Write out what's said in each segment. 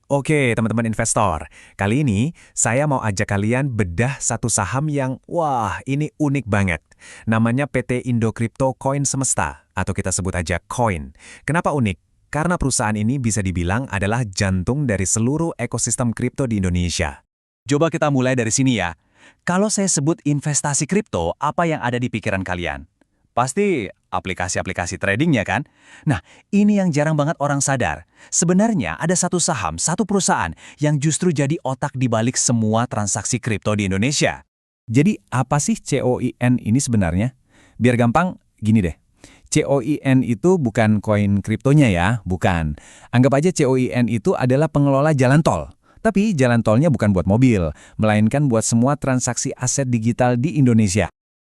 Oke, teman-teman investor. Kali ini saya mau ajak kalian bedah satu saham yang, wah, ini unik banget. Namanya PT Indo Crypto Coin Semesta, atau kita sebut aja Coin. Kenapa unik? Karena perusahaan ini bisa dibilang adalah jantung dari seluruh ekosistem kripto di Indonesia. Coba kita mulai dari sini ya. Kalau saya sebut investasi kripto, apa yang ada di pikiran kalian? Pasti aplikasi-aplikasi tradingnya kan? Nah, ini yang jarang banget orang sadar. Sebenarnya ada satu saham, satu perusahaan yang justru jadi otak di balik semua transaksi kripto di Indonesia. Jadi apa sih COIN ini sebenarnya? Biar gampang, gini deh. COIN itu bukan koin kriptonya ya, bukan. Anggap aja COIN itu adalah pengelola jalan tol. Tapi jalan tolnya bukan buat mobil, melainkan buat semua transaksi aset digital di Indonesia.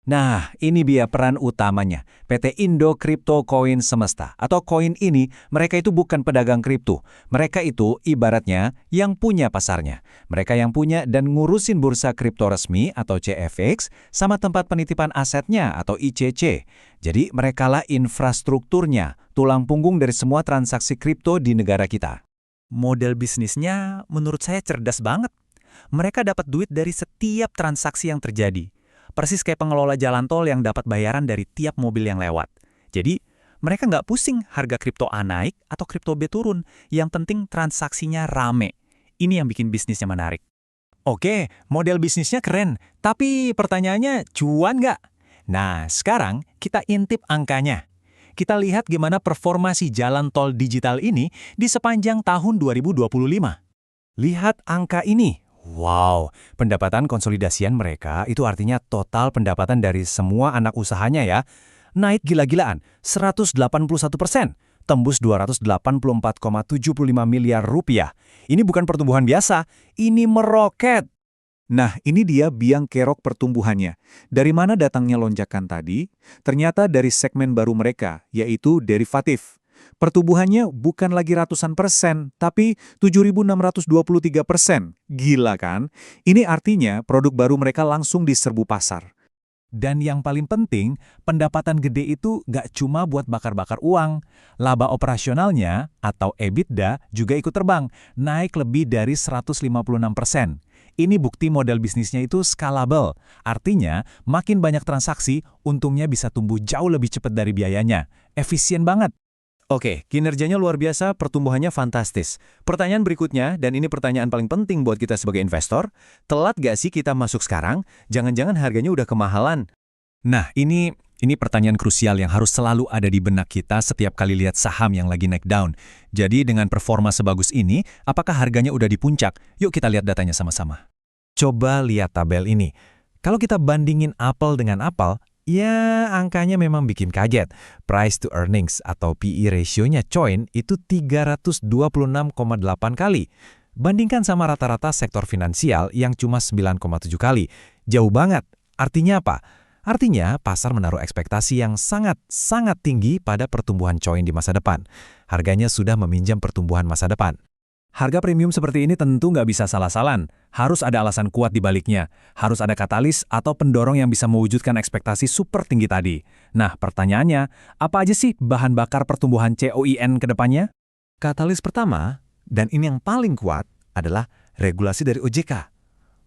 Nah, ini dia peran utamanya. PT Indo Crypto Coin Semesta atau Coin ini, mereka itu bukan pedagang kripto. Mereka itu ibaratnya yang punya pasarnya. Mereka yang punya dan ngurusin bursa kripto resmi atau CFX sama tempat penitipan asetnya atau ICC. Jadi merekalah infrastrukturnya, tulang punggung dari semua transaksi kripto di negara kita. Model bisnisnya menurut saya cerdas banget. Mereka dapat duit dari setiap transaksi yang terjadi. Persis kayak pengelola jalan tol yang dapat bayaran dari tiap mobil yang lewat. Jadi, mereka nggak pusing harga kripto A naik atau kripto B turun. Yang penting transaksinya rame. Ini yang bikin bisnisnya menarik. Oke, model bisnisnya keren. Tapi pertanyaannya, cuan nggak? Nah, sekarang kita intip angkanya. Kita lihat gimana performa si jalan tol digital ini di sepanjang tahun 2025. Lihat angka ini. Wow, pendapatan konsolidasian mereka itu artinya total pendapatan dari semua anak usahanya ya. Naik gila-gilaan, 181%, tembus 284,75 miliar rupiah. Ini bukan pertumbuhan biasa, ini meroket. Nah, ini dia biang kerok pertumbuhannya. Dari mana datangnya lonjakan tadi? Ternyata dari segmen baru mereka, yaitu derivatif. Pertumbuhannya bukan lagi ratusan persen, tapi 7.623%. Gila kan? Ini artinya produk baru mereka langsung diserbu pasar. Dan yang paling penting, pendapatan gede itu nggak cuma buat bakar-bakar uang. Laba operasionalnya atau EBITDA juga ikut terbang, naik lebih dari 156%. Ini bukti model bisnisnya itu scalable. Artinya, makin banyak transaksi, untungnya bisa tumbuh jauh lebih cepat dari biayanya. Efisien banget. Oke, kinerjanya luar biasa, pertumbuhannya fantastis. Pertanyaan berikutnya, dan ini pertanyaan paling penting buat kita sebagai investor, telat gak sih kita masuk sekarang? Jangan-jangan harganya udah kemahalan. Nah, ini pertanyaan krusial yang harus selalu ada di benak kita setiap kali lihat saham yang lagi naik down. Jadi dengan performa sebagus ini, apakah harganya udah di puncak? Yuk kita lihat datanya sama-sama. Coba lihat tabel ini. Kalau kita bandingin apel dengan apel, ya angkanya memang bikin kaget. Price to earnings atau PE ratio-nya Coin itu 326,8 kali. Bandingkan sama rata-rata sektor finansial yang cuma 9,7 kali. Jauh banget. Artinya apa? Artinya pasar menaruh ekspektasi yang sangat tinggi pada pertumbuhan Coin di masa depan. Harganya sudah meminjam pertumbuhan masa depan. Harga premium seperti ini tentu nggak bisa salah-salan. Harus ada alasan kuat di baliknya. Harus ada katalis atau pendorong yang bisa mewujudkan ekspektasi super tinggi tadi. Nah, pertanyaannya, apa aja sih bahan bakar pertumbuhan COIN ke depannya? Katalis pertama, dan ini yang paling kuat, adalah regulasi dari OJK.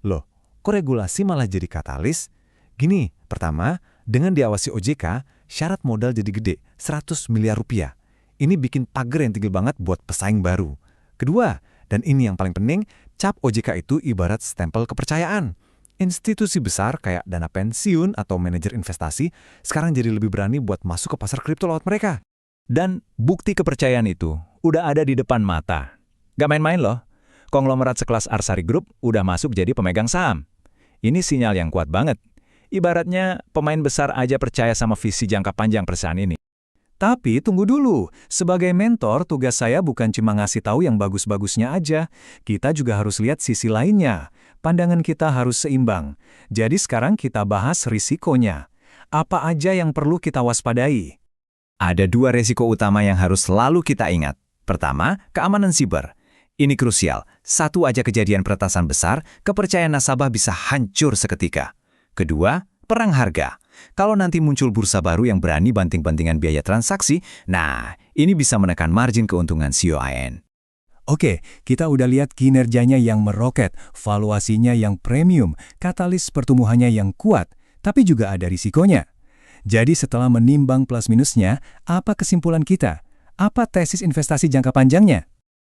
Loh, kok regulasi malah jadi katalis? Gini, pertama, dengan diawasi OJK, syarat modal jadi gede, 100 miliar rupiah. Ini bikin pagar yang tinggi banget buat pesaing baru. Kedua, dan ini yang paling penting, cap OJK itu ibarat stempel kepercayaan. Institusi besar kayak dana pensiun atau manajer investasi sekarang jadi lebih berani buat masuk ke pasar kripto lewat mereka. Dan bukti kepercayaan itu udah ada di depan mata. Gak main-main loh, konglomerat sekelas Arsari Group udah masuk jadi pemegang saham. Ini sinyal yang kuat banget. Ibaratnya pemain besar aja percaya sama visi jangka panjang perusahaan ini. Tapi tunggu dulu, sebagai mentor tugas saya bukan cuma ngasih tahu yang bagus-bagusnya aja. Kita juga harus lihat sisi lainnya. Pandangan kita harus seimbang. Jadi sekarang kita bahas risikonya. Apa aja yang perlu kita waspadai? Ada dua risiko utama yang harus selalu kita ingat. Pertama, keamanan siber. Ini krusial. Satu aja kejadian peretasan besar, kepercayaan nasabah bisa hancur seketika. Kedua, perang harga. Kalau nanti muncul bursa baru yang berani banting-bantingan biaya transaksi, nah, ini bisa menekan margin keuntungan COIN. Oke, kita udah lihat kinerjanya yang meroket, valuasinya yang premium, katalis pertumbuhannya yang kuat, tapi juga ada risikonya. Jadi setelah menimbang plus minusnya, apa kesimpulan kita? Apa tesis investasi jangka panjangnya?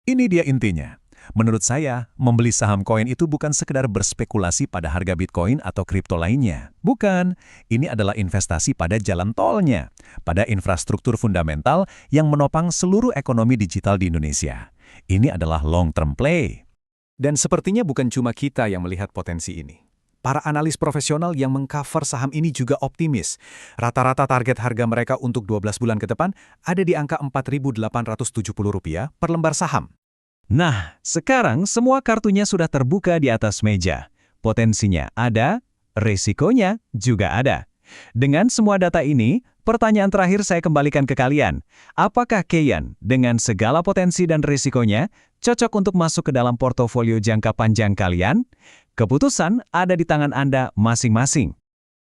Ini dia intinya. Menurut saya, membeli saham koin itu bukan sekedar berspekulasi pada harga Bitcoin atau kripto lainnya. Bukan, ini adalah investasi pada jalan tolnya, pada infrastruktur fundamental yang menopang seluruh ekonomi digital di Indonesia. Ini adalah long-term play. Dan sepertinya bukan cuma kita yang melihat potensi ini. Para analis profesional yang mengcover saham ini juga optimis. Rata-rata target harga mereka untuk 12 bulan ke depan ada di angka Rp4.870 per lembar saham. Nah, sekarang semua kartunya sudah terbuka di atas meja. Potensinya ada, risikonya juga ada. Dengan semua data ini, pertanyaan terakhir saya kembalikan ke kalian. Apakah Kian, dengan segala potensi dan risikonya, cocok untuk masuk ke dalam portofolio jangka panjang kalian? Keputusan ada di tangan Anda masing-masing.